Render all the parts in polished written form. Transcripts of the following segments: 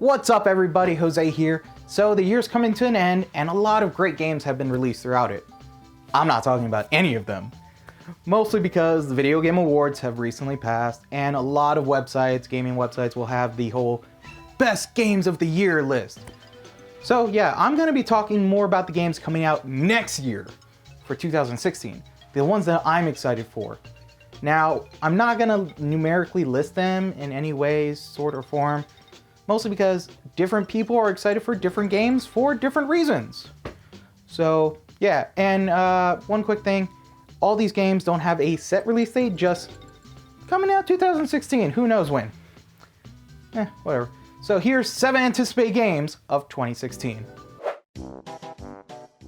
What's up everybody, Jose here. So the year's coming to an end and a lot of great games have been released throughout it. I'm not talking about any of them. Mostly because the Video Game Awards have recently passed and a lot of websites, gaming websites, will have the whole best games of the year list. So yeah, I'm going to be talking more about the games coming out next year for 2016. The ones that I'm excited for. Now, I'm not going to numerically list them in any way, sort, or form. Mostly because different people are excited for different games for different reasons. So yeah, and one quick thing. All these games don't have a set release date, just coming out 2016, who knows when. Whatever. So here's 7 anticipated games of 2016.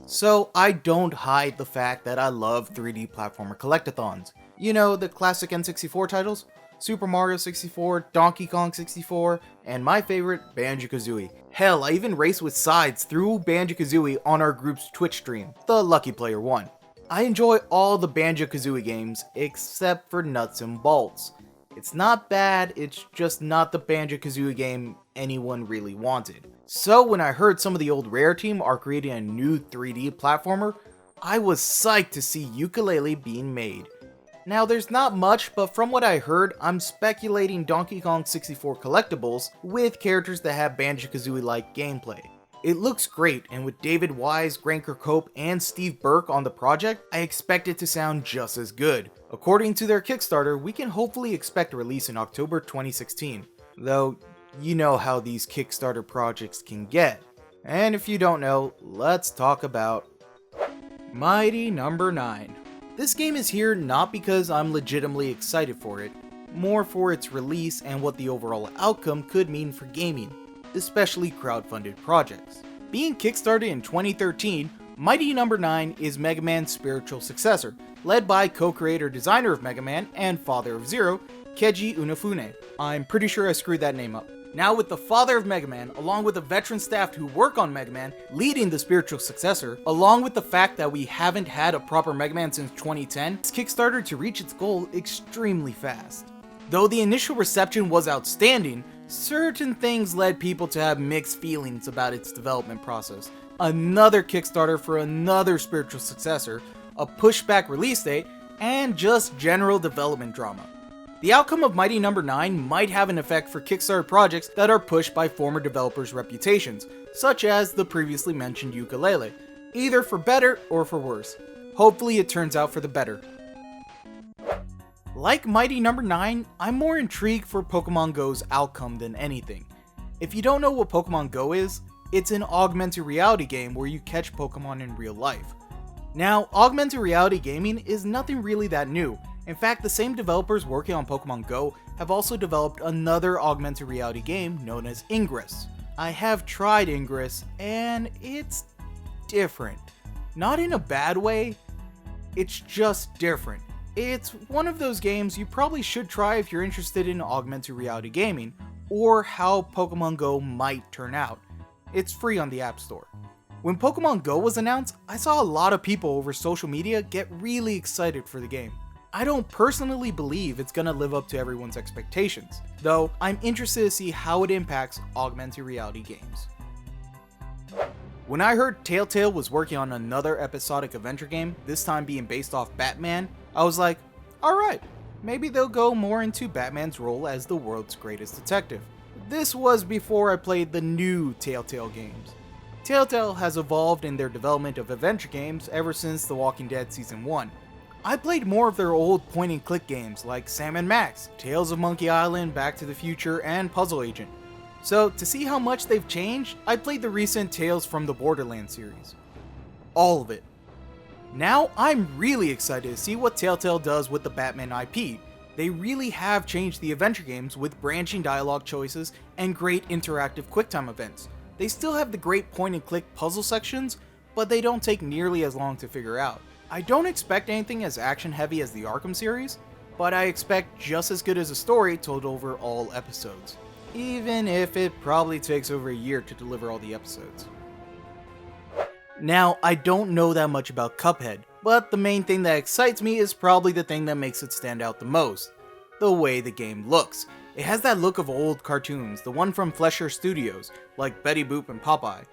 So I don't hide the fact that I love 3D platformer collectathons. You know, the classic N64 titles? Super Mario 64, Donkey Kong 64, and my favorite, Banjo-Kazooie. Hell, I even raced with sides through Banjo-Kazooie on our group's Twitch stream, The Lucky Player 1. I enjoy all the Banjo-Kazooie games, except for Nuts and Bolts. It's not bad, it's just not the Banjo-Kazooie game anyone really wanted. So when I heard some of the old Rare team are creating a new 3D platformer, I was psyched to see Yooka-Laylee being made. Now there's not much, but from what I heard, I'm speculating Donkey Kong 64 collectibles with characters that have Banjo-Kazooie-like gameplay. It looks great, and with David Wise, Grant Kirkhope, and Steve Burke on the project, I expect it to sound just as good. According to their Kickstarter, we can hopefully expect a release in October 2016. Though, you know how these Kickstarter projects can get. And if you don't know, let's talk about Mighty Number 9. This game is here not because I'm legitimately excited for it, more for its release and what the overall outcome could mean for gaming, especially crowdfunded projects. Being kickstarted in 2013, Mighty Number 9 is Mega Man's spiritual successor, led by co-creator designer of Mega Man and father of Zero, Keiji Inafune. I'm pretty sure I screwed that name up. Now with the father of Mega Man, along with the veteran staff who work on Mega Man, leading the spiritual successor, along with the fact that we haven't had a proper Mega Man since 2010, it's Kickstarter to reach its goal extremely fast. Though the initial reception was outstanding, certain things led people to have mixed feelings about its development process. Another Kickstarter for another spiritual successor, a pushback release date, and just general development drama. The outcome of Mighty Number 9 might have an effect for Kickstarter projects that are pushed by former developers' reputations, such as the previously mentioned Yooka-Laylee, either for better or for worse. Hopefully it turns out for the better. Like Mighty Number 9, I'm more intrigued for Pokemon Go's outcome than anything. If you don't know what Pokemon Go is, it's an augmented reality game where you catch Pokemon in real life. Now, augmented reality gaming is nothing really that new. In fact, the same developers working on Pokemon Go have also developed another augmented reality game known as Ingress. I have tried Ingress, and it's different. Not in a bad way, it's just different. It's one of those games you probably should try if you're interested in augmented reality gaming, or how Pokemon Go might turn out. It's free on the App Store. When Pokemon Go was announced, I saw a lot of people over social media get really excited for the game. I don't personally believe it's gonna live up to everyone's expectations, though I'm interested to see how it impacts augmented reality games. When I heard Telltale was working on another episodic adventure game, this time being based off Batman, I was like, alright, maybe they'll go more into Batman's role as the world's greatest detective. This was before I played the new Telltale games. Telltale has evolved in their development of adventure games ever since The Walking Dead Season 1. I played more of their old point-and-click games like Sam & Max, Tales of Monkey Island, Back to the Future, and Puzzle Agent. So to see how much they've changed, I played the recent Tales from the Borderlands series. All of it. Now I'm really excited to see what Telltale does with the Batman IP. They really have changed the adventure games with branching dialogue choices and great interactive QuickTime events. They still have the great point-and-click puzzle sections, but they don't take nearly as long to figure out. I don't expect anything as action-heavy as the Arkham series, but I expect just as good as a story told over all episodes, even if it probably takes over a year to deliver all the episodes. Now, I don't know that much about Cuphead, but the main thing that excites me is probably the thing that makes it stand out the most: the way the game looks. It has that look of old cartoons, the one from Flesher Studios, like Betty Boop and Popeye.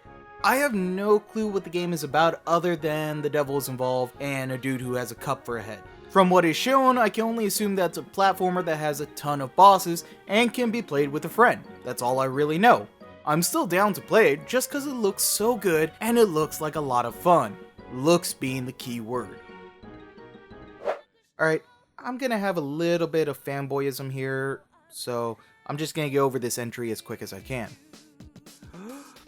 I have no clue what the game is about other than the devil is involved and a dude who has a cup for a head. From what is shown, I can only assume that's a platformer that has a ton of bosses and can be played with a friend. That's all I really know. I'm still down to play it just because it looks so good and it looks like a lot of fun. Looks being the key word. Alright, I'm gonna have a little bit of fanboyism here, so I'm just gonna go over this entry as quick as I can.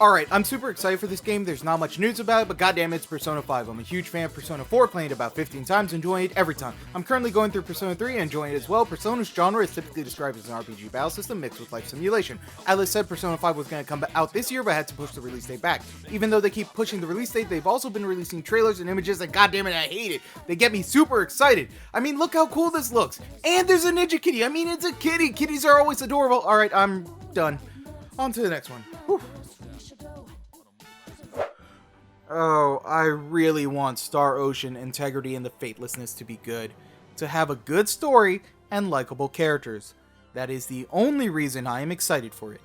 Alright, I'm super excited for this game. There's not much news about it, but goddamn it's Persona 5. I'm a huge fan of Persona 4, playing it about 15 times, enjoying it every time. I'm currently going through Persona 3 and enjoying it as well. Persona's genre is typically described as an RPG battle system mixed with life simulation. Atlas said Persona 5 was going to come out this year, but had to push the release date back. Even though they keep pushing the release date, they've also been releasing trailers and images, and goddamn it, I hate it. They get me super excited. I mean, look how cool this looks. And there's a ninja kitty. I mean, it's a kitty. Kitties are always adorable. Alright, I'm done. On to the next one. Whew. Oh, I really want Star Ocean, Integrity, and the Fatelessness to be good. To have a good story and likable characters. That is the only reason I am excited for it.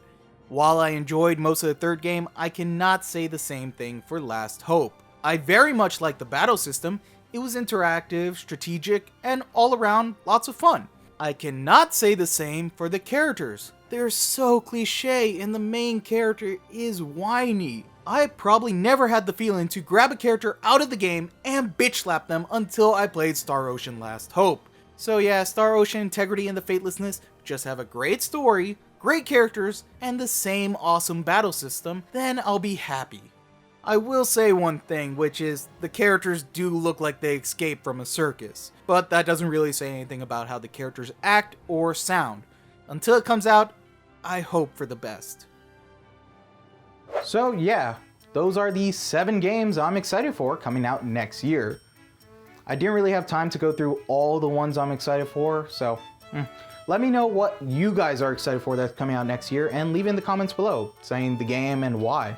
While I enjoyed most of the third game, I cannot say the same thing for Last Hope. I very much liked the battle system. It was interactive, strategic, and all around lots of fun. I cannot say the same for the characters. They're so cliche and the main character is whiny. I probably never had the feeling to grab a character out of the game and bitch slap them until I played Star Ocean Last Hope. So yeah, Star Ocean, Integrity, and the Fatelessness just have a great story, great characters, and the same awesome battle system, then I'll be happy. I will say one thing, which is the characters do look like they escaped from a circus, but that doesn't really say anything about how the characters act or sound. Until it comes out, I hope for the best. So yeah, those are the 7 games I'm excited for coming out next year. I didn't really have time to go through all the ones I'm excited for, so let me know what you guys are excited for that's coming out next year and leave in the comments below saying the game and why.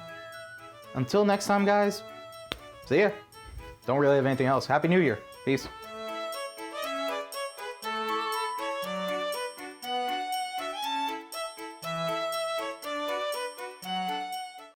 Until next time guys, see ya. Don't really have anything else. Happy New Year. Peace.